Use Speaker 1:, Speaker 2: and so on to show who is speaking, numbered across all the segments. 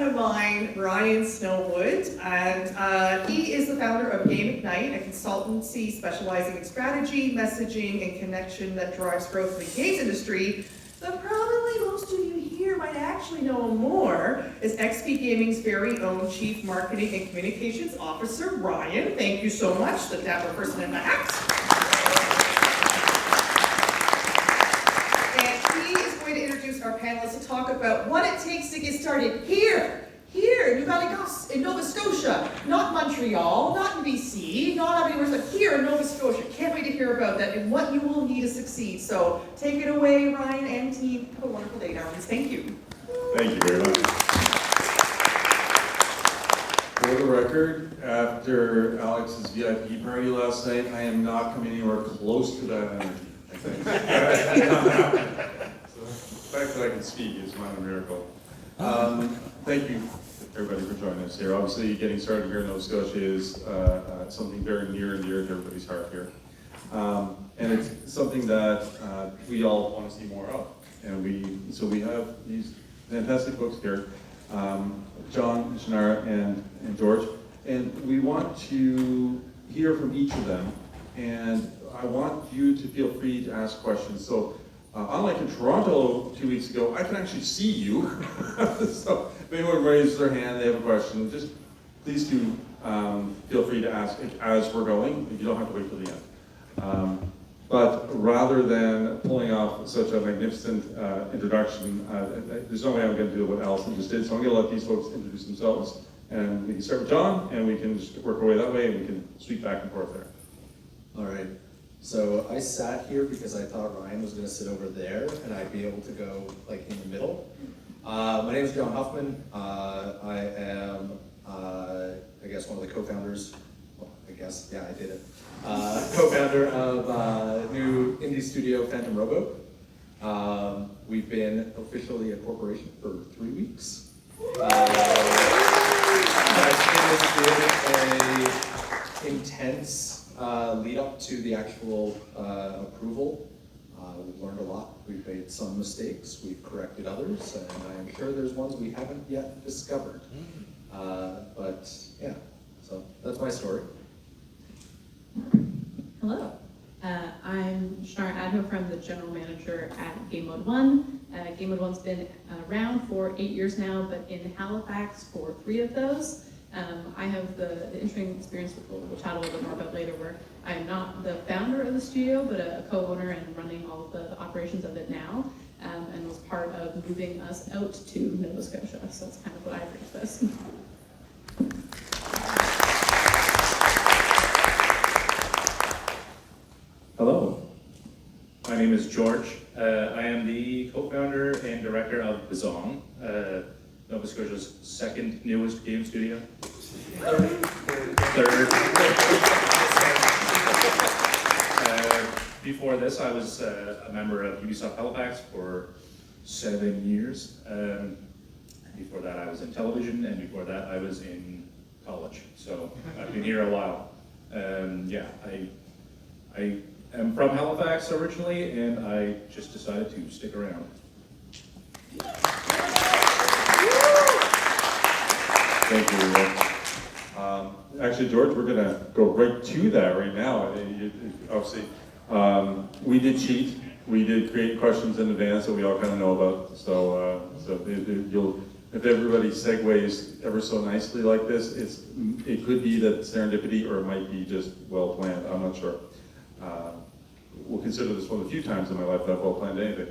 Speaker 1: friend of mine, Ryan Sno-Wood, and he is the founder of Gamemode, a consultancy specializing in strategy, messaging, and connection that drives growth in the games industry. But probably most of you here might actually know him more as XP Gaming's very own Chief Marketing and Communications Officer, Ryan. Thank you so much, the dapper person in the hat. And he is going to introduce our panelists to talk about what it takes to get started here in Nova Scotia, not Montreal, not in BC, not anywhere, but here in Nova Scotia. Can't wait to hear about that and what you will need to succeed. So take it away, Ryan and team. Have a wonderful day, darlings. Thank you.
Speaker 2: Thank you very much. For the record, after Alex's VIP party last night, I am not coming anywhere close to that energy, I think. So the fact that I can speak is my miracle. Thank you, everybody, for joining us here. Obviously, getting started here in Nova Scotia is something very near and dear to everybody's heart here. And it's something that we all want to see more of. And we have these fantastic folks here, Jon, Chinara, and George. And we want to hear from each of them. And I want you to feel free to ask questions. So unlike in Toronto 2 weeks ago, I can actually see you. So if anyone raises their hand, they have a question, just please do feel free to ask as we're going. You don't have to wait till the end. But rather than pulling off such a magnificent introduction, there's no way I'm going to do what Alison just did, so I'm going to let these folks introduce themselves. And we can start with Jon, and we can just work our way that way, and we can sweep back and forth there.
Speaker 3: All right. So I sat here because I thought Ryan was going to sit over there, and I'd be able to go like in the middle. My name is Jon Huffman. I am, I guess, one of the co-founders. Well, I guess, yeah, I did it. Co-founder of new indie studio Phantom Rowboat. We've been officially a corporation for 3 weeks. It's been an intense lead up to the actual approval. We've learned a lot. We've made some mistakes. We've corrected others, and I am sure there's ones we haven't yet discovered. But yeah, so that's my story.
Speaker 4: Hello, I'm Chinara Adhofer. I'm the general manager at Gamemode 1. Gamemode 1's been around for 8 years now, but in Halifax for 3 of those. I have the interesting experience, which we'll chat a little bit more about later, where I am not the founder of the studio, but a co-owner and running all of the operations of it now, and was part of moving us out to Nova Scotia. So that's kind of what I bring to this.
Speaker 5: Hello, my name is George. I am the co-founder and director of besszong, Nova Scotia's second newest game studio. Third. Before this, I was a member of Ubisoft Halifax for 7 years. Before that, I was in television, and before that, I was in college. So I've been here a while. Yeah, I am from Halifax originally, and I just decided to stick around.
Speaker 2: Thank you. Actually, George, we're going to go right to that right now. Obviously, we did cheat. We did create questions in advance that we all kind of know about. So, if everybody segues ever so nicely like this, it could be that serendipity, or it might be just well planned. I'm not sure. We'll consider this one of the few times in my life that I've well planned anything.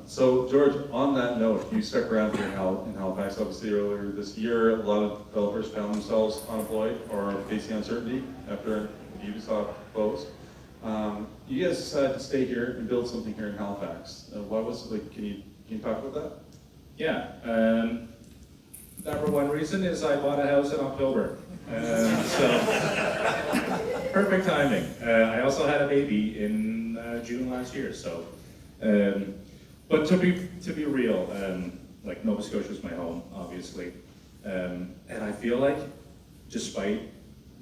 Speaker 2: So George, on that note, you stuck around here in Halifax. Obviously earlier this year, a lot of developers found themselves unemployed or facing uncertainty after Ubisoft closed. You guys decided to stay here and build something here in Halifax. Why was it like? Can you talk about that?
Speaker 5: Yeah, number one reason is I bought a house in October. So perfect timing. I also had a baby in June last year. So, but to be real, like Nova Scotia is my home, obviously, and I feel like, despite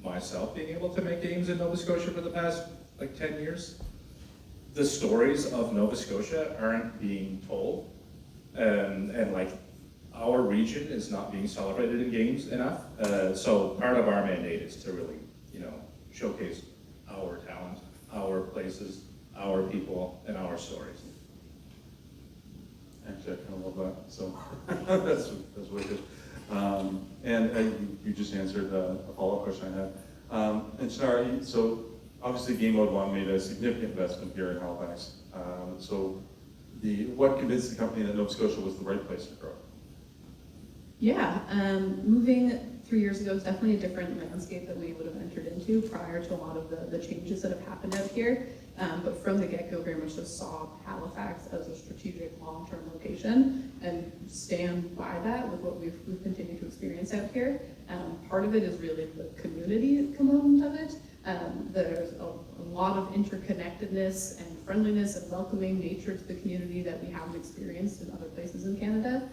Speaker 5: myself being able to make games in Nova Scotia for the past like 10 years, the stories of Nova Scotia aren't being told, and like our region is not being celebrated in games enough. So part of our mandate is to really, showcase our talent, our places, our people, and our stories.
Speaker 2: Actually, I kind of love that, so that's wicked. And you just answered a follow-up question I had. And Chinara, so obviously Gamemode 1 made a significant investment here in Halifax. So what convinced the company that Nova Scotia was the right place to grow?
Speaker 4: Yeah, moving 3 years ago is definitely a different landscape that we would have entered into prior to a lot of the changes that have happened out here. But from the get-go, very much just saw Halifax as a strategic long-term location and stand by that with what we've continued to experience out here. Part of it is really the community component of it. There's a lot of interconnectedness and friendliness and welcoming nature to the community that we haven't experienced in other places in Canada.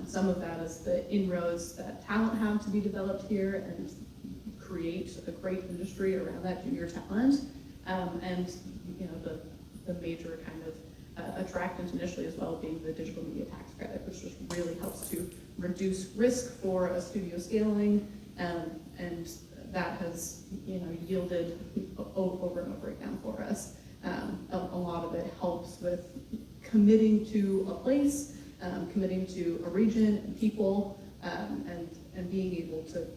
Speaker 4: Some of that is the inroads that talent have to be developed here and create a great industry around that junior talent. And the major kind of attractant initially as well being the digital media tax credit, which just really helps to reduce risk for a studio scaling, and that has yielded over and over again for us. A lot of it helps with committing to a place, committing to a region and people, and being able to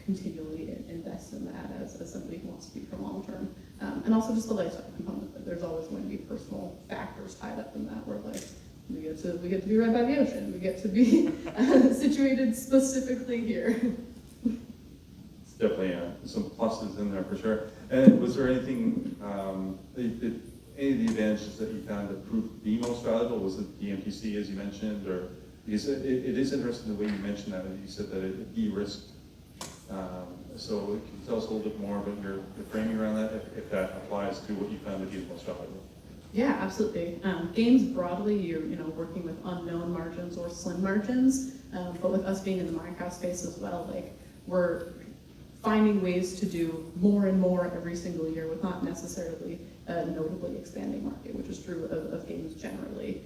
Speaker 4: continually invest in that as somebody who wants to be for long term. And also just the lifestyle component, that there's always going to be personal factors tied up in that, where like we get to be right by the ocean, we get to be situated specifically here.
Speaker 2: It's definitely some pluses in there for sure. And was there anything, any of the advantages that you found that proved the most valuable? Was it the MTC, as you mentioned, or because it is interesting the way you mentioned that, and you said that it de-risked. So can you tell us a little bit more about your framing around that, if that applies to what you found to be the most valuable?
Speaker 4: Yeah, absolutely. Games broadly, you're working with unknown margins or slim margins, but with us being in the Minecraft space as well, like we're finding ways to do more and more every single year with not necessarily a notably expanding market, which is true of games generally.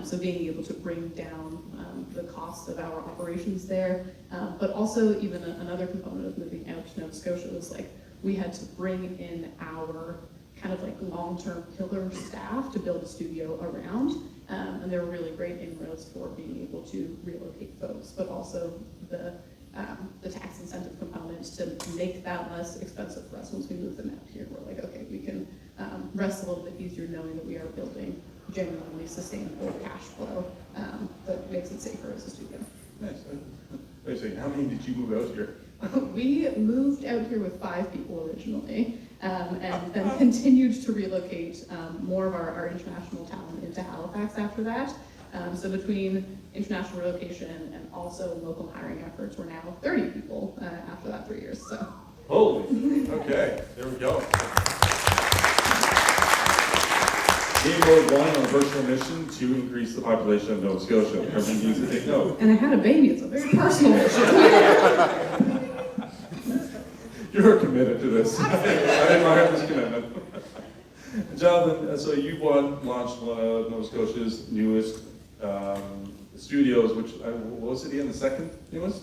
Speaker 4: So being able to bring down the cost of our operations there, but also even another component of moving out to Nova Scotia was like we had to bring in our kind of like long-term pillar staff to build a studio around, and there were really great inroads for being able to relocate folks, but also the tax incentive components to make that less expensive for us once we move them out here. We're like, okay, we can rest a little bit easier knowing that we are building genuinely sustainable cash flow that makes it safer as a studio.
Speaker 2: Nice. Wait a second, how many did you move out here?
Speaker 4: We moved out here with 5 people originally, and then continued to relocate more of our international talent into Halifax after that. So between international relocation and also local hiring efforts, we're now 30 people after that 3 years. So.
Speaker 2: Holy, okay, there we go. Gamemode 1 on a personal mission to increase the population of Nova Scotia. Everyone needs to take note.
Speaker 4: And I had a baby, it's a very personal mission.
Speaker 2: You're committed to this. I admire this commitment. Jonathan, so you launched one of Nova Scotia's newest studios, which, what was it again, the second newest?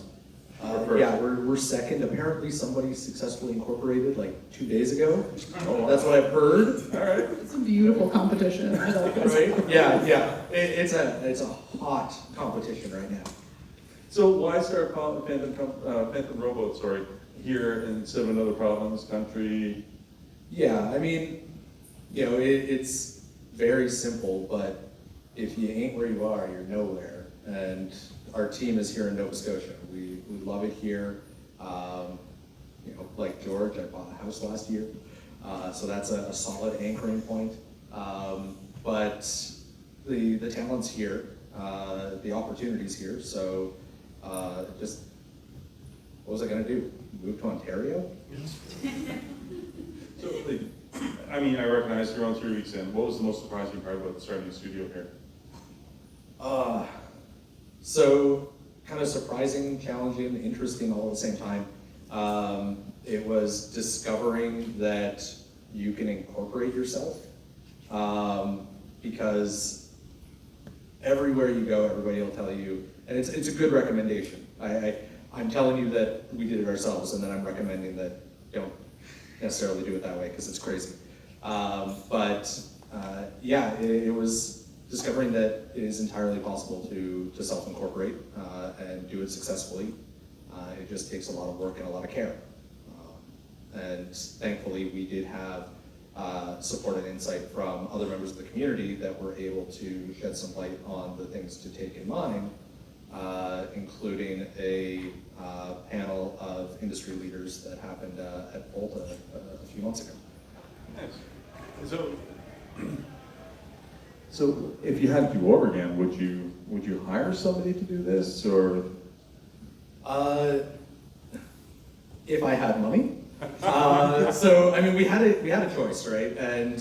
Speaker 3: Yeah, we're second. Apparently somebody successfully incorporated like 2 days ago.
Speaker 2: Oh, wow.
Speaker 3: That's what I've heard.
Speaker 2: All right.
Speaker 4: It's a beautiful competition. I like this.
Speaker 3: Right? Yeah. It's a hot competition right now.
Speaker 2: So why start Phantom Rowboat, here instead of another province, country?
Speaker 3: Yeah, I mean, it's very simple, but if you ain't where you are, you're nowhere. And our team is here in Nova Scotia. We love it here. Like George, I bought a house last year, so that's a solid anchoring point. But the talent's here, the opportunity's here. So just what was I gonna do? Move to Ontario?
Speaker 2: So, I recognize you're on 3 weeks in. What was the most surprising part about starting a studio here?
Speaker 3: So kind of surprising, challenging, interesting all at the same time. It was discovering that you can incorporate yourself, because everywhere you go, everybody will tell you, And it's a good recommendation. I'm telling you that we did it ourselves, and then I'm recommending that don't necessarily do it that way, because it's crazy. Yeah, it was discovering that it is entirely possible to self-incorporate and do it successfully. It just takes a lot of work and a lot of care. And thankfully, we did have support and insight from other members of the community that were able to shed some light on the things to take in mind, including a panel of industry leaders that happened at Volta a few months ago.
Speaker 2: Nice. So if you had to do over again, would you hire somebody to do this, or?
Speaker 3: If I had money. So I mean, we had a choice, right? And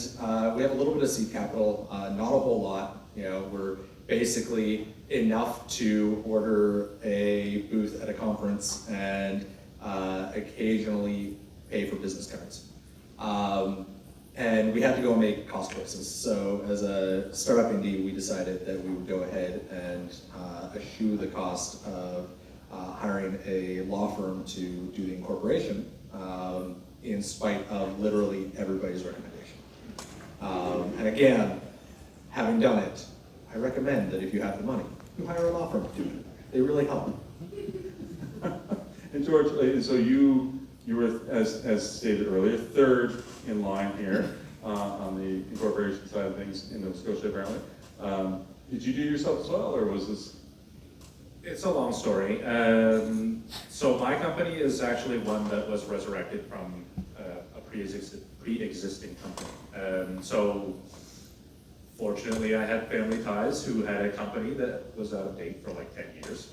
Speaker 3: we have a little bit of seed capital, not a whole lot. You know, we're basically enough to order a booth at a conference and occasionally pay for business cards. And we had to go and make cost choices. So as a startup indie, we decided that we would go ahead and eschew the cost of hiring a law firm to do the incorporation, in spite of literally everybody's recommendation. And again, having done it, I recommend that if you have the money, you hire a law firm to do it. They really help.
Speaker 2: And George, so you were, as stated earlier, third in line here on the incorporation side of things in Nova Scotia, apparently. Did you do yourself as well, or was this?
Speaker 5: It's a long story. So my company is actually one that was resurrected from a pre-existing company. So fortunately, I had family ties who had a company that was out of date for like 10 years.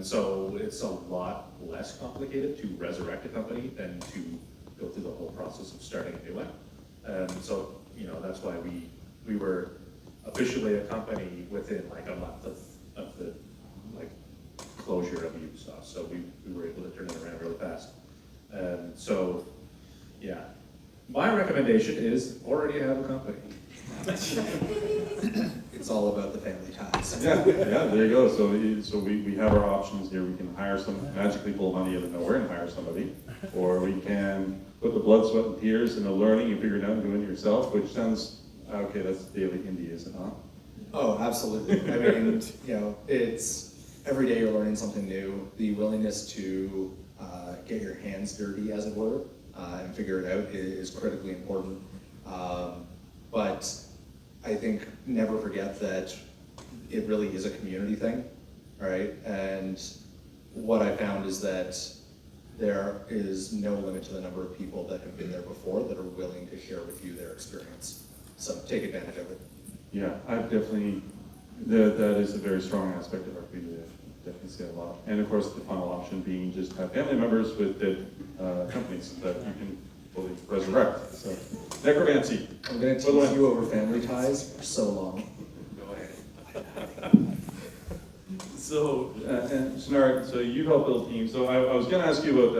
Speaker 5: So it's a lot less complicated to resurrect a company than to go through the whole process of starting a new one. So, you know, that's why we were officially a company within like a month of the like closure of Ubisoft. So we were able to turn it around really fast. So, yeah. My recommendation is already have a company.
Speaker 3: It's all about the family ties.
Speaker 2: Yeah, there you go. So we have our options here. We can hire magically pull money out of nowhere and hire somebody, or we can put the blood, sweat, and tears into learning and figuring it out and doing it yourself, which sounds, okay, that's daily indie, is it not?
Speaker 3: Oh, absolutely. I mean, you know, it's every day you're learning something new. The willingness to get your hands dirty, as it were, and figure it out is critically important. But I think never forget that it really is a community thing, right? And what I found is that there is no limit to the number of people that have been there before that are willing to share with you their experience. So take advantage of it.
Speaker 2: Yeah, I've definitely, that is a very strong aspect of our community. I definitely see it a lot. And of course, the final option being just have family members with dead companies that you can fully resurrect. So, necromancy.
Speaker 3: I'm going to tease you over family ties for so long.
Speaker 2: Go ahead. So, and Chinara, so you helped build teams. So I was going to ask you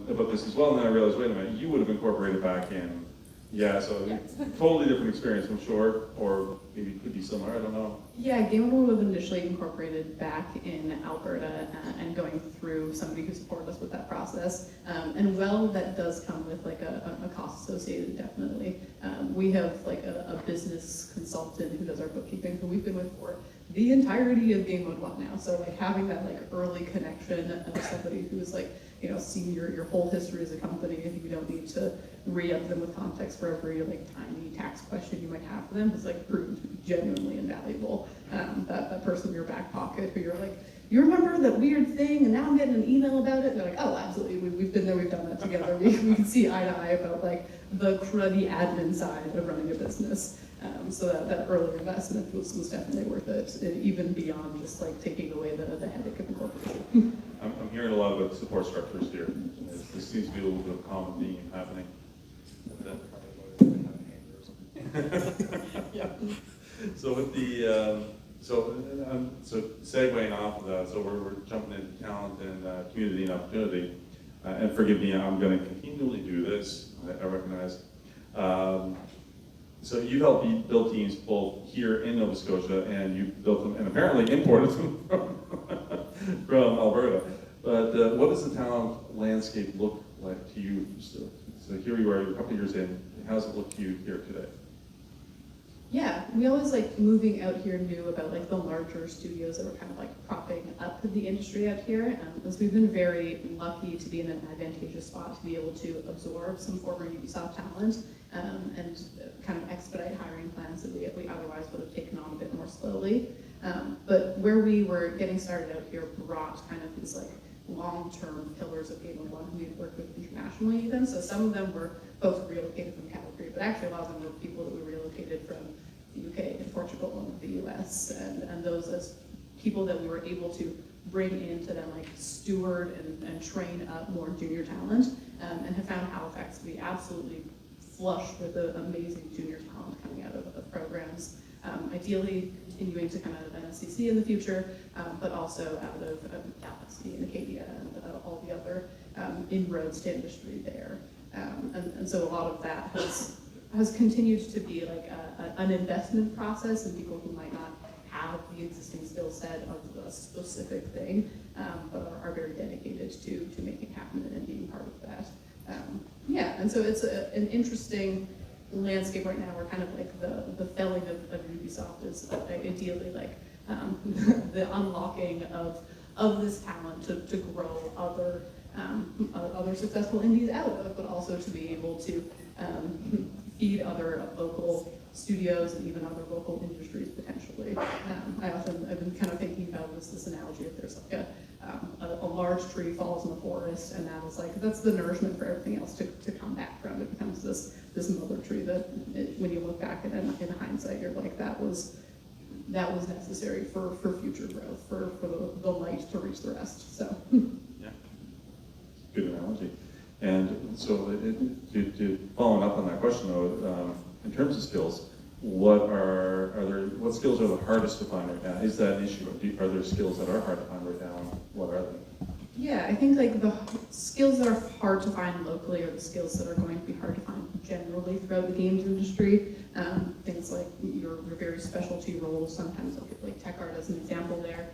Speaker 2: about this as well, and then I realized, wait a minute, you would have incorporated back in. Yeah, so totally different experience, I'm sure, or maybe it could be similar, I don't know.
Speaker 4: Yeah, Gamemode was initially incorporated back in Alberta and going through somebody who supported us with that process. And while that does come with like a cost associated, definitely. We have like a business consultant who does our bookkeeping, who we've been with for the entirety of Gamemode 1 now. So like having that like early connection of somebody who's like, you know, seen your whole history as a company, and you don't need to re-up them with context for every like tiny tax question you might have for them, has like proved genuinely invaluable. That person in your back pocket who you're like, you remember that weird thing, and now I'm getting an email about it. And they're like, oh, absolutely, we've been there, we've done that together. We can see eye to eye about like the cruddy admin side of running a business. So that early investment was definitely worth it, even beyond just like taking away the headache of incorporation.
Speaker 2: I'm hearing a lot about support structures here. There seems to be a little bit of common theme happening. Yeah. So with the so segueing off of that, so we're jumping into talent and community and opportunity. And forgive me, I'm going to continually do this. I recognize. So you helped build teams both here in Nova Scotia, and you built them and apparently imported them from Alberta. But what does the town landscape look like to you? So here you are, you're a couple years in. How does it look to you here today?
Speaker 4: Yeah, we always like moving out here knew about like the larger studios that were kind of like propping up the industry out here. As we've been very lucky to be in an advantageous spot to be able to absorb some former Ubisoft talent and kind of expedite hiring plans that we otherwise would have taken on a bit more slowly. But where we were getting started out here brought kind of these like long-term pillars of Gamemode One who we had worked with internationally even. So some of them were folks relocated from Calgary, but actually a lot of them were people that we relocated from the UK and Portugal and the US, and those as people that we were able to bring in to then like steward and train up more junior talent, and have found Halifax to be absolutely flush with amazing junior talent coming out of programs. Ideally continuing to kind of NSCC in the future, but also out of Galaxy and Acadia and all the other inroads to industry there. And so a lot of that has continued to be like an investment process in people who might not have the existing skill set of a specific thing, but are very dedicated to making it happen and being part of that. Yeah, and so it's an interesting landscape right now where kind of like the felling of Ubisoft is ideally like the unlocking of this talent to grow other successful indies out of, but also to be able to feed other local studios and even other local industries potentially. I've been kind of thinking about this analogy if there's like a large tree falls in the forest, and that is like, that's the nourishment for everything else to come back from. It becomes this mother tree that when you look back at it in hindsight, you're like, that was necessary for future growth, for the light to reach the rest. So
Speaker 2: Yeah, good analogy. And so following up on that question though, in terms of skills, what skills are the hardest to find right now? Is that an issue? Are there skills that are hard to find right now? What are they?
Speaker 4: yeah, I think like the skills that are hard to find locally are the skills that are going to be hard to find generally throughout the games industry. Things like your very specialty roles, sometimes like tech art as an example there.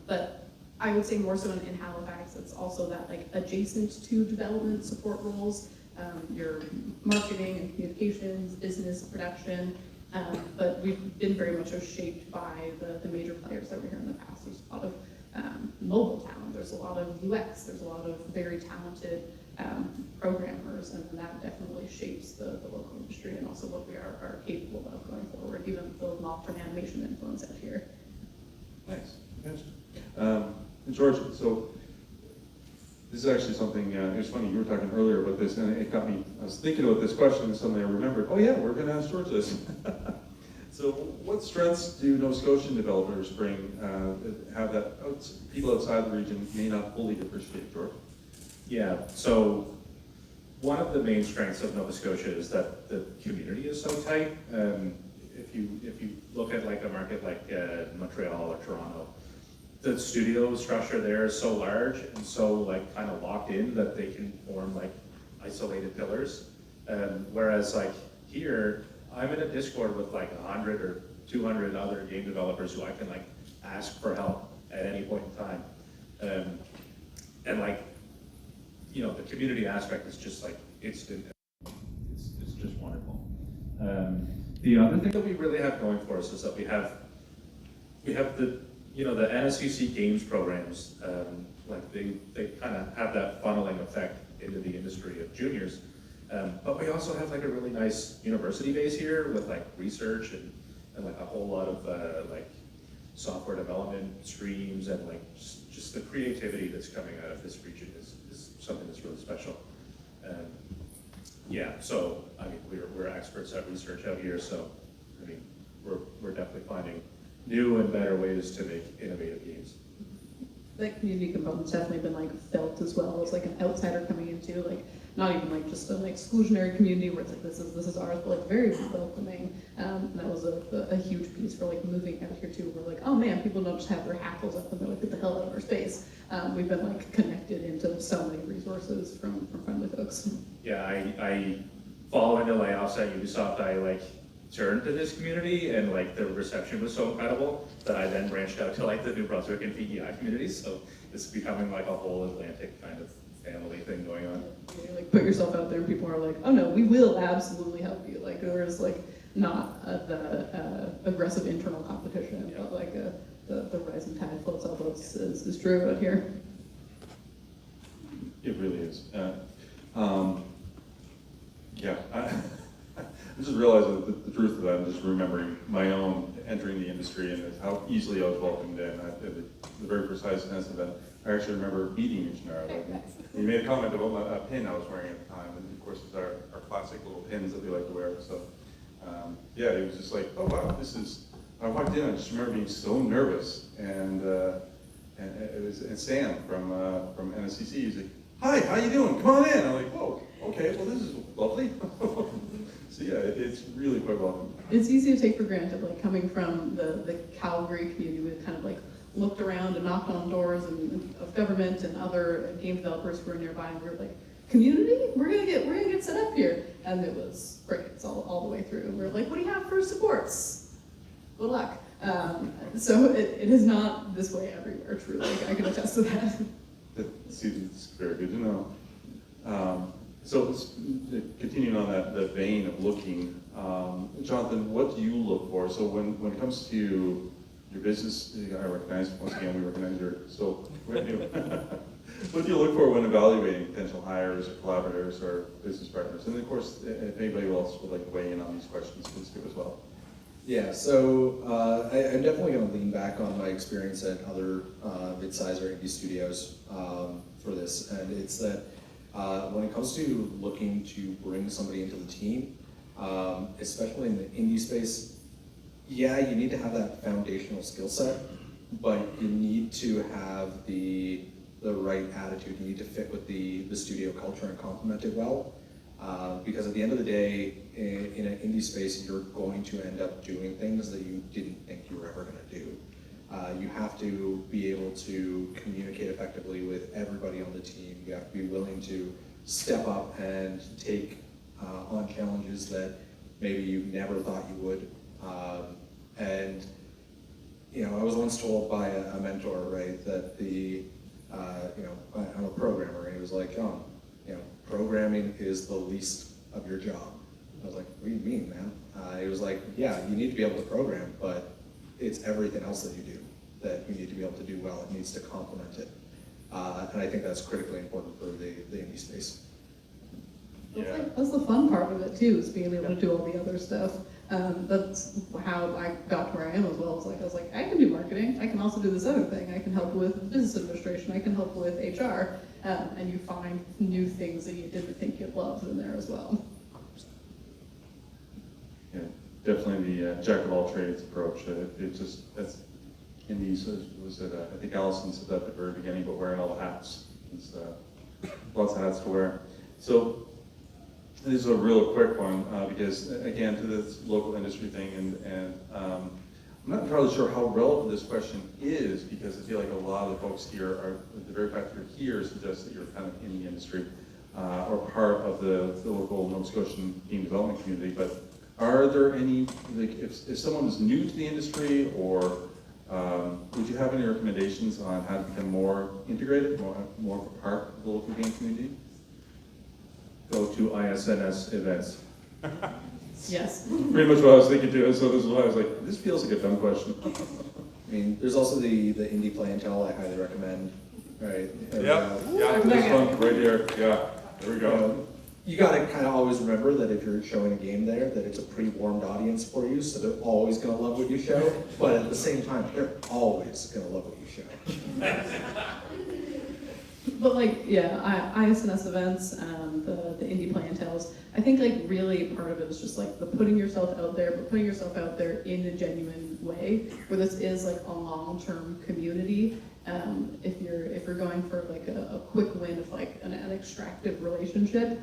Speaker 4: But I would say more so in Halifax, it's also that like adjacent to development support roles, your marketing and communications, business, production. But we've been very much shaped by the major players that were here in the past. There's a lot of mobile talent, there's a lot of UX, there's a lot of very talented programmers, and that definitely shapes the local industry and also what we are capable of going forward, even the long-term animation influence out here.
Speaker 2: Nice. And George, so this is actually something, it was funny, you were talking earlier about this, and it got me, I was thinking about this question, and suddenly I remembered, oh yeah, we're going to ask George this. So what strengths do Nova Scotian developers bring, have that people outside the region may not fully appreciate, George?
Speaker 5: Yeah, so one of the main strengths of Nova Scotia is that the community is so tight. If you look at like a market like Montreal or Toronto, the studio structure there is so large and so like kind of locked in that they can form like isolated pillars. Whereas like here, I'm in a Discord with like 100 or 200 other game developers who I can like ask for help at any point in time. And like, you know, the community aspect is just like instant. It's just wonderful. The other thing that we really have going for us is that we have the, you know, the NSCC games programs, like they kind of have that funneling effect into the industry of juniors. But we also have like a really nice university base here with like research and like a whole lot of like software development streams, and like just the creativity that's coming out of this region is something that's really special. Yeah, so I mean we're experts at research out here, so I mean we're definitely finding new and better ways to make innovative games.
Speaker 4: That community component's definitely been like felt as well as like an outsider coming into, like not even like just an exclusionary community where it's like this is ours, but like very welcoming. And that was a huge piece for like moving out here too. We're like, oh man, people don't just have their hackles up and they're like, get the hell out of our space. We've been like connected into so many resources from friendly folks.
Speaker 5: Yeah, I following the layoffs at Ubisoft, I like turned to this community, and like the reception was so incredible that I then branched out to like the New Brunswick and PEI communities. So it's becoming like a whole Atlantic kind of family thing going on.
Speaker 4: You like put yourself out there and people are like, oh no, we will absolutely help you. Like there's like not the aggressive internal competition, but like the rising tide floats all boats is true out here.
Speaker 2: It really is. Yeah, I just realized the truth of that. I'm just remembering my own entering the industry and how easily I was welcomed in. The very precise event, I actually remember meeting you, Chinara. You made a comment about a pin I was wearing at the time, and of course it's our classic little pins that we like to wear. So yeah, it was just like, oh wow, this is. I walked in, I just remember being so nervous, and Sam from NSCC, he's like, hi, how you doing? Come on in. I'm like, whoa, okay, well this is lovely. So yeah, it's really quite welcome.
Speaker 4: It's easy to take for granted, like coming from the Calgary community, we kind of like looked around and knocked on doors of government and other game developers who were nearby, and we were like, community? We're gonna get set up here. And it was crickets all the way through. We were like, what do you have for supports? Good luck. So it is not this way everywhere, truly. I can attest to that.
Speaker 2: See, it's very good to know. So continuing on that vein of looking, Jonathan, what do you look for? So when it comes to your business, I recognize, once again, we recognize you're still brand new. What do you look for when evaluating potential hires or collaborators or business partners? And of course, if anybody else would like to weigh in on these questions, please do as well.
Speaker 3: Yeah, so I'm definitely going to lean back on my experience at other mid-size or indie studios for this, and it's that when it comes to looking to bring somebody into the team, especially in the indie space, yeah, you need to have that foundational skill set, but you need to have the right attitude. You need to fit with the studio culture and complement it well. Because at the end of the day, in an indie space, you're going to end up doing things that you didn't think you were ever going to do. You have to be able to communicate effectively with everybody on the team. You have to be willing to step up and take on challenges that maybe you never thought you would. And you know, I was once told by a mentor, right, that I'm a programmer, and he was like, Jon, programming is the least of your job. I was like, what do you mean, man? He was like, yeah, you need to be able to program, but it's everything else that you do that you need to be able to do well. It needs to complement it. And I think that's critically important for the indie space.
Speaker 2: Yeah.
Speaker 4: That's the fun part of it too, is being able to do all the other stuff. That's how I got to where I am as well. I was like, I can do marketing. I can also do this other thing. I can help with business administration. I can help with HR. And you find new things that you didn't think you'd love in there as well.
Speaker 2: Yeah, definitely the jack of all trades approach. That's indies was it? I think Alison said that at the very beginning, but wearing all the hats. It's lots of hats to wear. So this is a real quick one because again, to this local industry thing, and I'm not entirely sure how relevant this question is because I feel like a lot of the folks here are, the very fact that you're here suggests that you're kind of in the industry or part of the local Nova Scotian game development community. But are there any, like, if someone is new to the industry, or would you have any recommendations on how to become more integrated, more of a part of the local game community?
Speaker 5: Go to ISNS events.
Speaker 4: Yes.
Speaker 2: Pretty much what I was thinking too, so this is why I was like, this feels like a dumb question.
Speaker 3: I mean, there's also the indie clientele I highly recommend, right?
Speaker 2: Yeah, this one right here, yeah, there we go.
Speaker 3: You gotta kind of always remember that if you're showing a game there, that it's a pre-warmed audience for you, so they're always gonna love what you show, but at the same time, they're always gonna love what you show.
Speaker 4: But like, yeah, ISNS events, the indie clientels, I think like really part of it is just like the putting yourself out there, but putting yourself out there in a genuine way, where this is like a long-term community. If you're going for like a quick win of like an extractive relationship,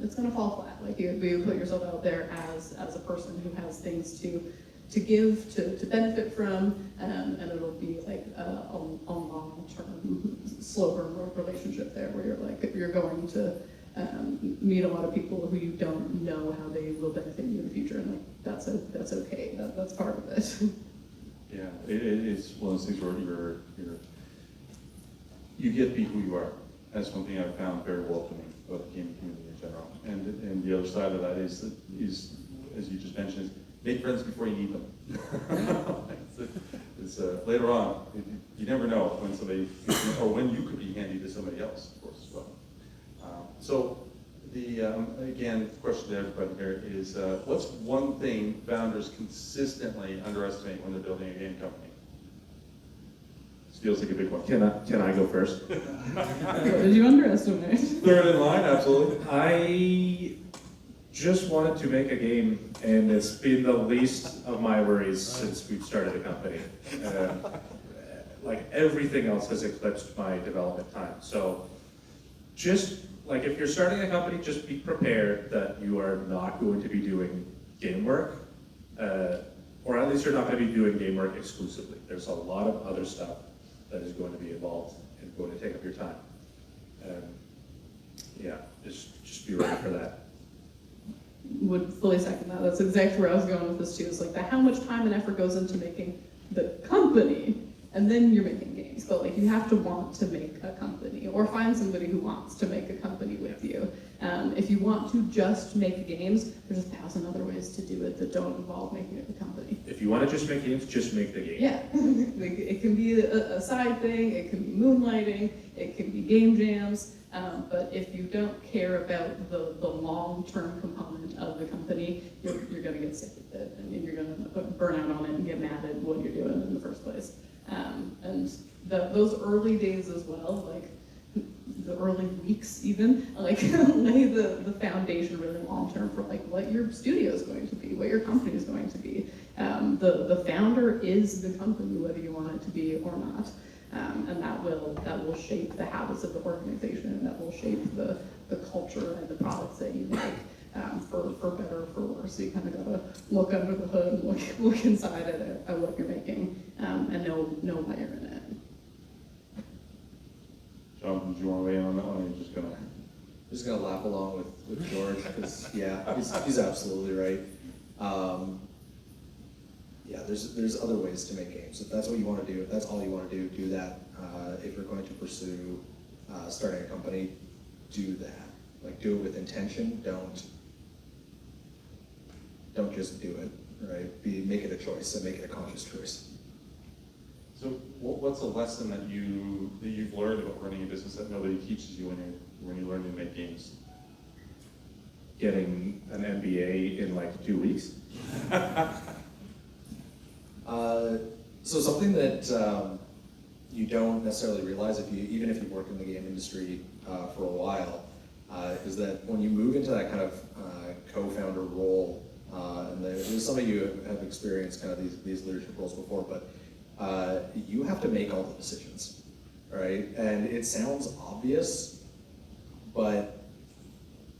Speaker 4: it's gonna fall flat. Like you put yourself out there as a person who has things to give, to benefit from, and it'll be like a long-term, slow burn relationship there, where you're going to meet a lot of people who you don't know how they will benefit you in the future, and like that's okay. That's part of it.
Speaker 2: Yeah, it's one of those things where you get to be who you are. That's one thing I've found very welcoming about the gaming community in general. And the other side of that is as you just mentioned, is make friends before you need them. it's later on, you never know when somebody, or when you could be handy to somebody else, of course, as well. So the again, question to everybody here is, what's one thing founders consistently underestimate when they're building a game company? This feels like a big one.
Speaker 5: Can I go first?
Speaker 4: What did you underestimate?
Speaker 2: Third in line, absolutely.
Speaker 5: I just wanted to make a game, and it's been the least of my worries since we've started the company. Like everything else has eclipsed my development time. So just like if you're starting a company, just be prepared that you are not going to be doing game work, or at least you're not going to be doing game work exclusively. There's a lot of other stuff that is going to be involved and going to take up your time. Yeah, just be ready for that.
Speaker 4: Would fully second that. That's exactly where I was going with this too. It's like how much time and effort goes into making the company, and then you're making games. But like you have to want to make a company, or find somebody who wants to make a company with you. If you want to just make games, there's 1,000 other ways to do it that don't involve making it a company.
Speaker 5: If you want to just make games, just make the game.
Speaker 4: Yeah, like, it can be a side thing, it can be moonlighting, it can be game jams, but if you don't care about the long-term component of the company, you're gonna get sick of it, and you're gonna burn out on it and get mad at what you're doing in the first place. And those early days as well, like the early weeks even, like lay the foundation really long-term for like what your studio is going to be, what your company is going to be. The founder is the company, whether you want it to be or not. And that will shape the habits of the organization, and that will shape the culture and the products that you make, for better or for worse. So you kind of gotta look under the hood and look inside at what you're making, and know why you're in it.
Speaker 2: Jon, did you want to weigh in on that one, or are you just gonna?
Speaker 3: Laugh along with George, because yeah, he's absolutely right. Yeah, there's other ways to make games. If that's what you want to do, if that's all you want to do that. If you're going to pursue starting a company, do that. Like, do it with intention. Don't just do it, right? Make it a choice, and make it a conscious choice.
Speaker 2: So what's a lesson that you've learned about running a business that nobody teaches you when you learn to make games?
Speaker 5: Getting an MBA in like 2 weeks.
Speaker 3: So something that you don't necessarily realize even if you work in the game industry for a while, is that when you move into that kind of co-founder role, and there's some of you have experienced kind of these leadership roles before, but you have to make all the decisions, right? And it sounds obvious, but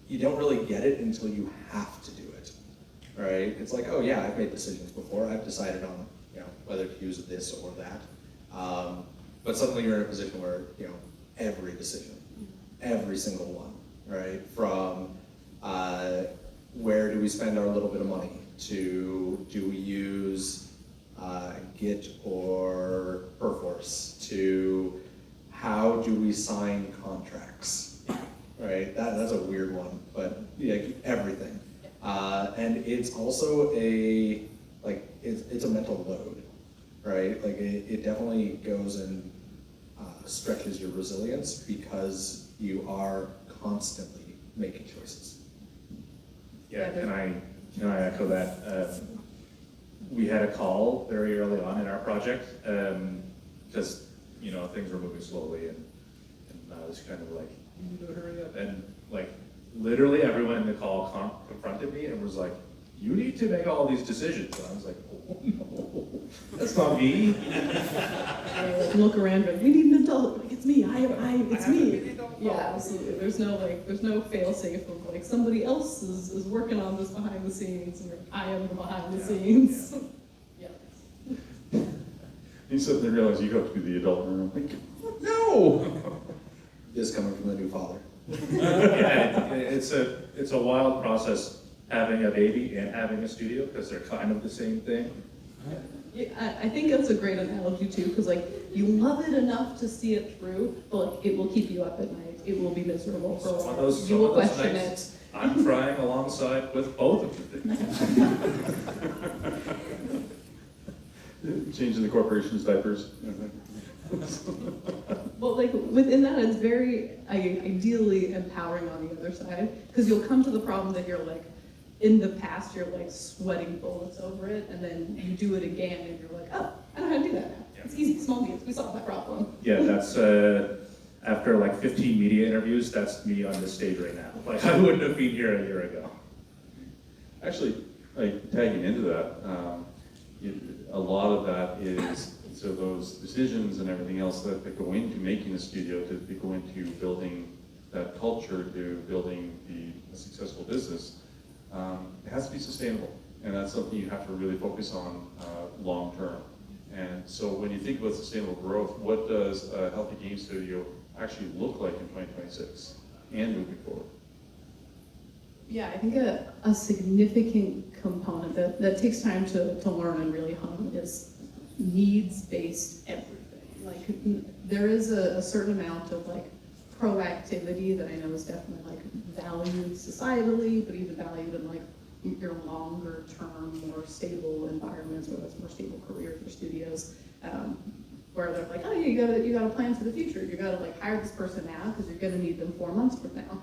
Speaker 3: you don't really get it until you have to do it, right? It's like, oh yeah, I've made decisions before. I've decided on whether to use this or that. But suddenly you're in a position where every decision, every single one, right? From where do we spend our little bit of money, to do we use Git or Perforce, to how do we sign contracts, right? That's a weird one, but everything. And it's also it's a mental load, right? Like it definitely goes and stretches your resilience, because you are constantly making choices.
Speaker 5: Yeah, can I echo that? We had a call very early on in our project, because things were moving slowly, and I was kind of like, you need to hurry up, and like literally everyone in the call confronted me and was like, you need to make all these decisions. And I was like, oh no, that's not me.
Speaker 4: Look around, like, we need an adult. Like, it's me. It's me. Yeah, absolutely. There's no fail safe of like somebody else is working on this behind the scenes, and I am the behind the scenes. Yeah.
Speaker 2: You suddenly realize you have to be the adult in the room. Like, no.
Speaker 3: This coming from the new father.
Speaker 5: Yeah, it's a wild process having a baby and having a studio because they're kind of the same thing.
Speaker 4: Yeah, I think that's a great analogy too, because like you love it enough to see it through, but like it will keep you up at night. It will be miserable for a
Speaker 5: Some of
Speaker 4: while.
Speaker 5: those-
Speaker 4: You will
Speaker 5: some of those
Speaker 4: question
Speaker 5: nights,
Speaker 4: it.
Speaker 5: I'm trying alongside with both of the things.
Speaker 2: Changing the corporation's diapers.
Speaker 4: Well, like within that, it's very ideally empowering on the other side, because you'll come to the problem that you're like, in the past, you're like sweating bullets over it, and then you do it again, and you're like, oh, I know how to do that now.
Speaker 5: Yeah.
Speaker 4: It's easy, small deals, we solved that problem.
Speaker 5: Yeah, that's, after like 15 media interviews, that's me on this stage right now. Like, I wouldn't have been here a year ago.
Speaker 2: Actually, like tagging into that, a lot of that is, so those decisions and everything else that go into making a studio, that go into building that culture, to building a successful business, it has to be sustainable. And that's something you have to really focus on long term. And so when you think about sustainable growth, what does a healthy game studio actually look like in 2026 and moving forward?
Speaker 4: Yeah, I think a significant component that takes time to learn and really hone is needs-based everything. Like there is a certain amount of like proactivity that I know is definitely like valued societally, but even valued in like your longer term, more stable environments, where there's more stable career for studios, where they're like, oh, you gotta plan for the future. You gotta like hire this person now because you're gonna need them 4 months from now.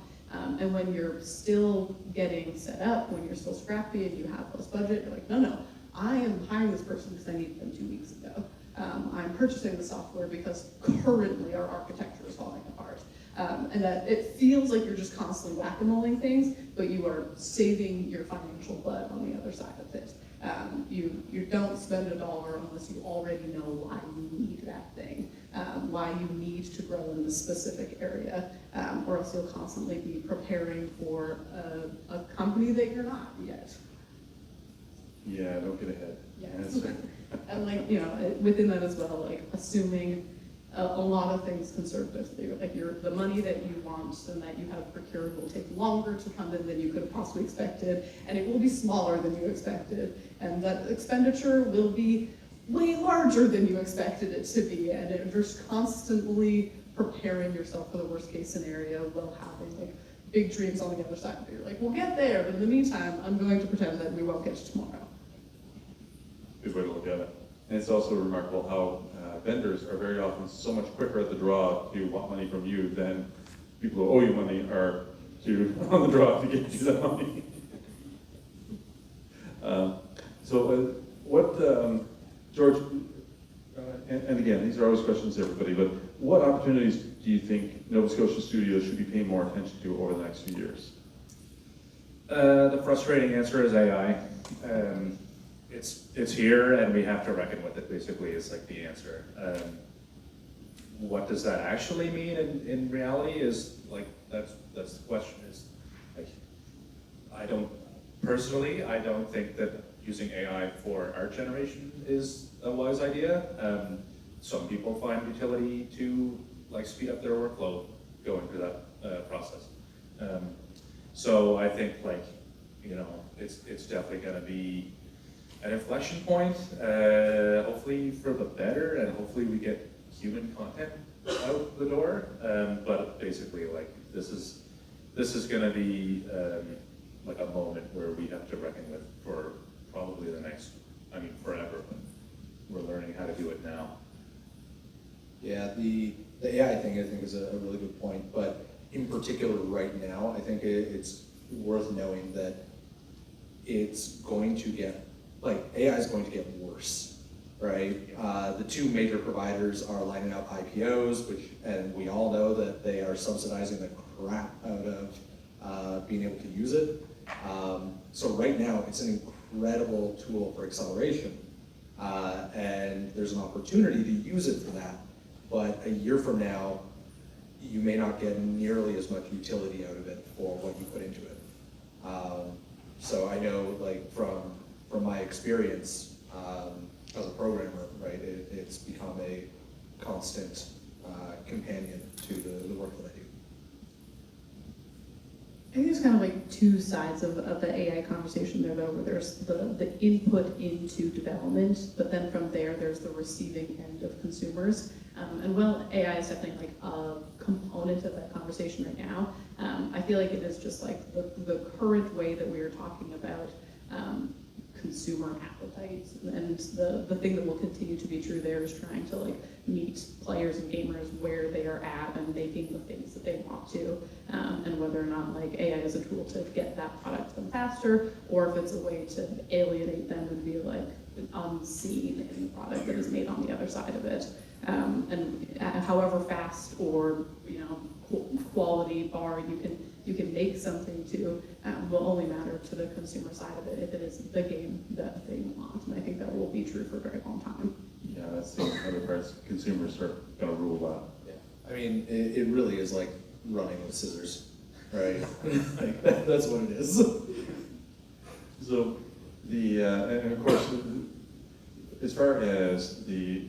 Speaker 4: And when you're still getting set up, when you're still scrappy and you have less budget, you're like, no, I am hiring this person because I needed them 2 weeks ago. I'm purchasing the software because currently our architecture is falling apart. And that it feels like you're just constantly whack-a-moling things, but you are saving your financial butt on the other side of it. You don't spend $1 unless you already know why you need that thing, why you need to grow in this specific area, or else you'll constantly be preparing for a company that you're not yet.
Speaker 2: Yeah, don't get ahead.
Speaker 4: Yes. And like, you know, within that as well, like assuming a lot of things conservatively, like the money that you want and that you have procured will take longer to come in than you could have possibly expected, and it will be smaller than you expected, and that expenditure will be way larger than you expected it to be, and you're just constantly preparing yourself for the worst case scenario while having like big dreams on the other side of it. You're like, we'll get there, but in the meantime, I'm going to pretend that we won't get to tomorrow.
Speaker 2: Good way to look at it. And it's also remarkable how vendors are very often so much quicker at the draw to want money from you than people who owe you money are on the draw to get you that money. George, and again, these are always questions to everybody, but what opportunities do you think Nova Scotia studios should be paying more attention to over the next few years?
Speaker 5: The frustrating answer is AI. It's here and we have to reckon with it, basically, is like the answer. What does that actually mean in reality is like, that's the question is, like, I don't think that using AI for art generation is a wise idea. Some people find utility to like speed up their workflow going through that process. So I think like, you know, it's definitely gonna be an inflection point, hopefully for the better, and hopefully we get human content out the door. But basically, like this is going to be like a moment where we have to reckon with for probably the next, I mean, forever. But we're learning how to do it now.
Speaker 3: Yeah, the AI thing I think is a really good point, but in particular right now, I think it's worth knowing that it's going to get, like AI is going to get worse, right? The two major providers are lining up IPOs, and we all know that they are subsidizing the crap out of being able to use it. So right now, it's an incredible tool for acceleration, and there's an opportunity to use it for that. But a year from now, you may not get nearly as much utility out of it for what you put into it. So I know, like from my experience as a programmer, right, it's become a constant companion to the work that I do.
Speaker 4: there's kind of like two sides of the AI conversation there, though, where there's the input into development, but then from there, there's the receiving end of consumers. And while AI is definitely like a component of that conversation right now, I feel like it is just like the current way that we are talking about consumer appetites, and the thing that will continue to be true there is trying to like meet players and gamers where they are at and making the things that they want to, and whether or not like AI is a tool to get that product to them faster, or if it's a way to alienate them and be like unseen in the product that is made on the other side of it. And however fast or quality bar you can make something to will only matter to the consumer side of it if it is the game that they want, and I think that will be true for a very long time.
Speaker 2: Yeah, that's the other parts. Consumers are going to rule that.
Speaker 3: Yeah, I mean, it really is like running with scissors, right? Like, that's what it is.
Speaker 2: So and of course, as far as the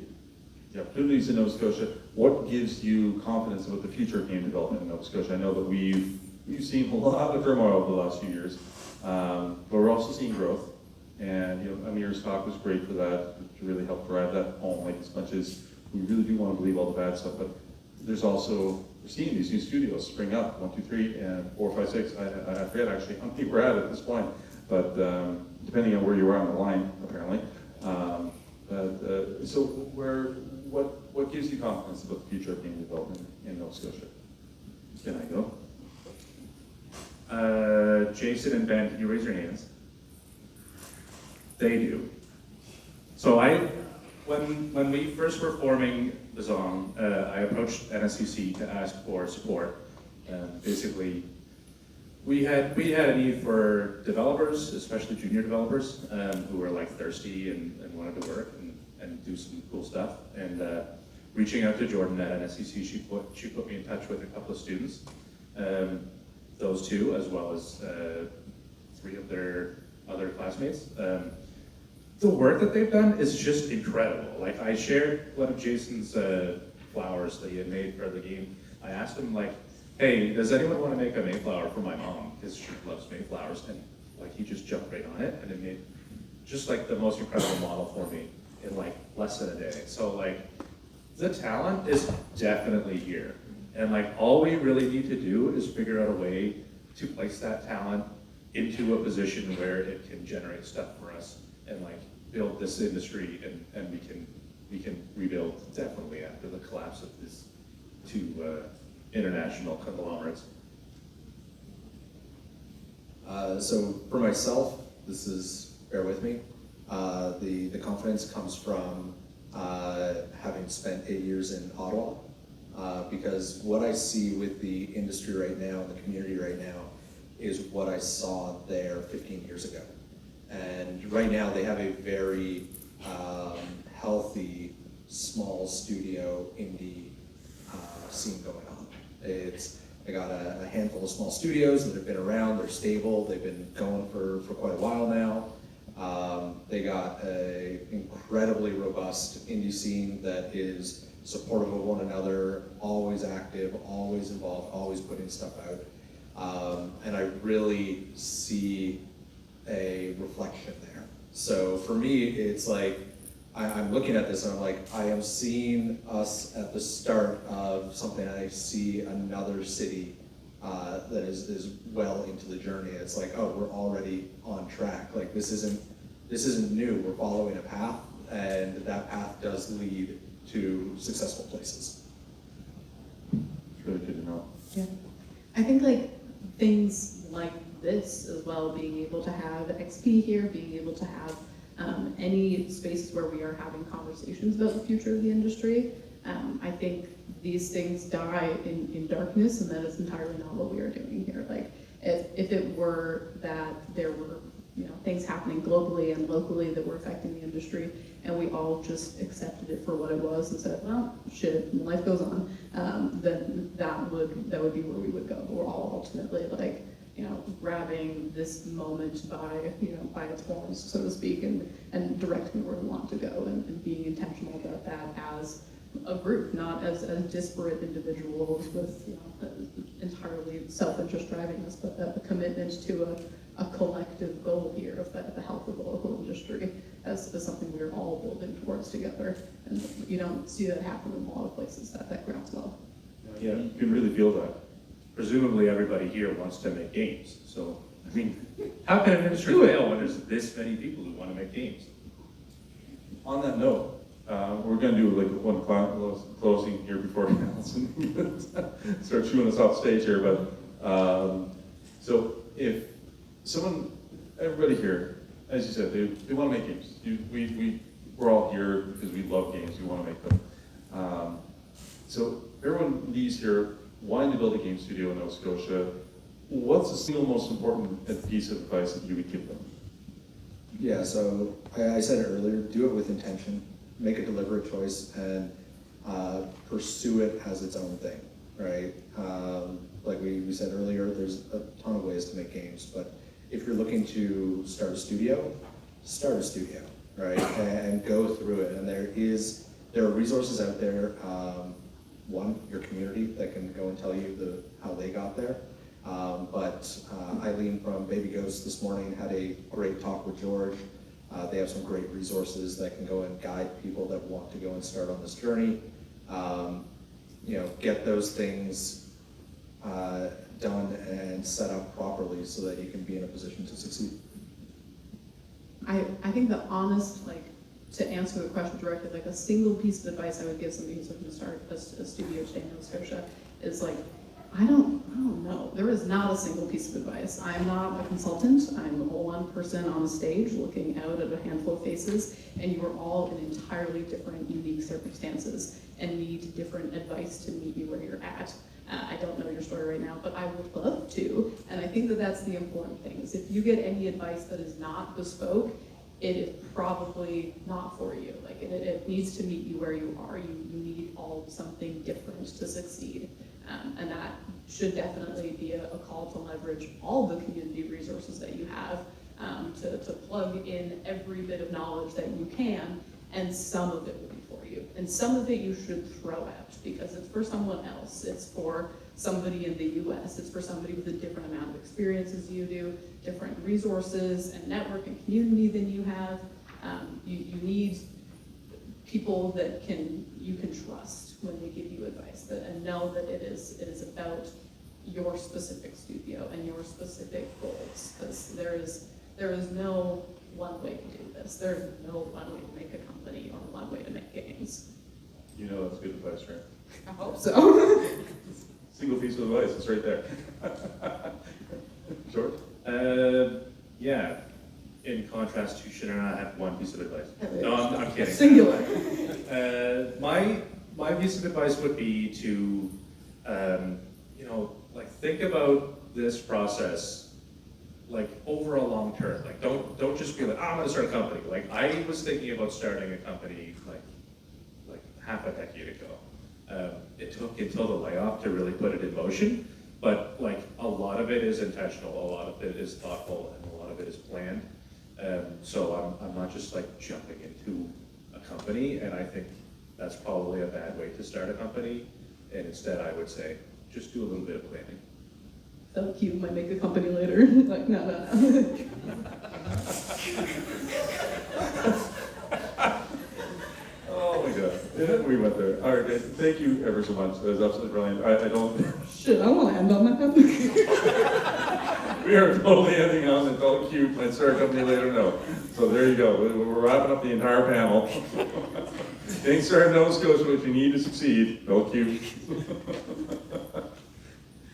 Speaker 2: opportunities in Nova Scotia, what gives you confidence about the future of game development in Nova Scotia? I know that we've seen a lot of turmoil over the last few years, but we're also seeing growth. And Amir's talk was great for that, to really help drive that home, like as much as we really do want to believe all the bad stuff. But there's also, we're seeing these new studios spring up, 1, 2, 3, and 4, 5, 6. I forget actually how many we're at this point, but depending on where you are on the line, apparently. So what gives you confidence about the future of game development in Nova Scotia? Can I go?
Speaker 5: Jason and Ben, can you raise your hands? They do. So when we first were forming besszong, I approached NSCC to ask for support. Basically, we had a need for developers, especially junior developers, who were like thirsty and wanted to work and do some cool stuff. And reaching out to Jordan at NSCC, she put me in touch with a couple of students. Those two, as well as 3 of their other classmates. The work that they've done is just incredible. Like, I shared one of Jason's flowers that he had made for the game. I asked him, like, hey, does anyone want to make a Mayflower for my mom? Because she loves Mayflowers. And like, he just jumped right on it, and it made just like the most incredible model for me in like less than a day. So like, the talent is definitely here. And like, all we really need to do is figure out a way to place that talent into a position where it can generate stuff for us and like build this industry, and we can rebuild definitely after the collapse of these 2 international conglomerates.
Speaker 3: So for myself, this is, bear with me, the confidence comes from having spent 8 years in Ottawa, because what I see with the industry right now, and the community right now, is what I saw there 15 years ago. And right now they have a very healthy, small studio indie scene going on. I got a handful of small studios that have been around, they're stable, they've been going for quite a while now. They got an incredibly robust indie scene that is supportive of one another, always active, always involved, always putting stuff out. And I really see a reflection there. So for me, it's like, I'm looking at this and I'm like, I am seeing us at the start of something. I see another city that is well into the journey. It's like, oh, we're already on track. Like, this isn't new. We're following a path, and that path does lead to successful places.
Speaker 2: It's really good to know.
Speaker 4: Yeah, I think like things like this as well, being able to have XP here, being able to have any spaces where we are having conversations about the future of the industry. I think these things die in darkness, and that is entirely not what we are doing here. Like, if it were that there were things happening globally and locally that were affecting the industry, and we all just accepted it for what it was and said, well, shit, life goes on, then that would be where we would go. We're all ultimately like, grabbing this moment by its horns, so to speak, and directing where we want to go, and being intentional about that as a group, not as disparate individuals with entirely self-interest driving this, but a commitment to a collective goal here of the health of the local industry as something we're all building towards together. And you don't see that happen in a lot of places at that groundswell.
Speaker 5: Yeah, you can really feel that. Presumably, everybody here wants to make games. So, I mean, how can an industry fail when there's this many people who want to make games?
Speaker 2: On that note, we're going to do like one closing here before Alison starts chewing us off stage here. But so if someone, everybody here, as you said, they want to make games. We're all here because we love games. We want to make them. So everyone leaves here wanting to build a game studio in Nova Scotia. What's the single most important piece of advice that you would give them?
Speaker 3: Yeah, so I said it earlier, do it with intention, make a deliberate choice, and pursue it as its own thing, right? Like we said earlier, there's a ton of ways to make games, but if you're looking to start a studio, right? And go through it, and there are resources out there. One, your community that can go and tell you how they got there. But Eileen from Baby Ghost this morning had a great talk with George. They have some great resources that can go and guide people that want to go and start on this journey. Get those things done and set up properly so that you can be in a position to succeed.
Speaker 4: I think the honest, to answer the question directly, a single piece of advice I would give somebody who's looking to start a studio today in Nova Scotia is I don't know. There is not a single piece of advice. I'm not a consultant. I'm one person on a stage looking out at a handful of faces, and you are all in entirely different, unique circumstances and need different advice to meet you where you're at. I don't know your story right now, but I would love to, and I think that that's the important thing, is if you get any advice that is not bespoke, it is probably not for you. It needs to meet you where you are. You need all something different to succeed. And that should definitely be a call to leverage all the community resources that you have, to plug in every bit of knowledge that you can, and some of it will be for you. And some of it you should throw out because it's for someone else. It's for somebody in the US. It's for somebody with a different amount of experience as you do, different resources and network and community than you have. You need people that you can trust when they give you advice, and know that it is about your specific studio and your specific goals. Because there is no one way to do this. There is no one way to make a company or one way to make games.
Speaker 2: That's good advice, right?
Speaker 4: I hope so.
Speaker 2: Single piece of advice, it's right there. George?
Speaker 5: Yeah. In contrast to Chinara, I have one piece of advice. No, I'm kidding.
Speaker 4: Singular.
Speaker 5: My piece of advice would be to, think about this process, over a long term. Don't just be I'm gonna start a company. I was thinking about starting a company, half a decade ago. It took until the layoff to really put it in motion, but a lot of it is intentional, a lot of it is thoughtful, and a lot of it is planned. So I'm not just jumping into a company, and I think that's probably a bad way to start a company. And instead, I would say, just do a little bit of planning.
Speaker 4: So cute, might make a company later. No.
Speaker 2: Oh my God, yeah, we went there. All right, guys, thank you ever so much. That was absolutely brilliant. I don't.
Speaker 4: Shit, I want to end on that.
Speaker 2: We are totally ending on the don't cute, let's start a company later, no. So there you go, we're wrapping up the entire panel. Getting started in Nova Scotia, what you need to succeed, don't cute.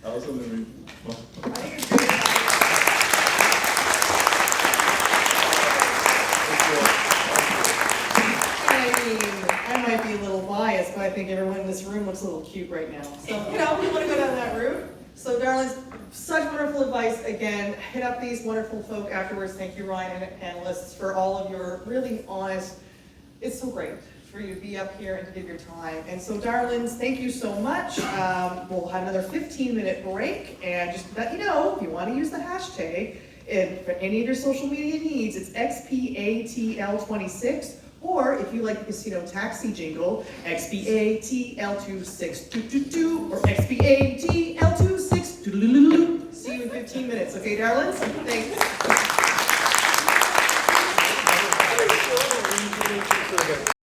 Speaker 2: Alison,
Speaker 1: I might be a little biased, but I think everyone in this room looks a little cute right now. So, we want to go down that route. So, darlings, such wonderful advice. Again, hit up these wonderful folk afterwards. Thank you, Ryan, and panelists, for all of your really honest, it's so great for you to be up here and to give your time. And so, darlings, thank you so much. We'll have another 15-minute break, and just let you know, if you want to use the hashtag, for any of your social media needs, it's XPATL26, Or if you like the casino taxi jingle, XBATL2622 or XBATL26. See you in 15 minutes, okay, darlings? Thanks.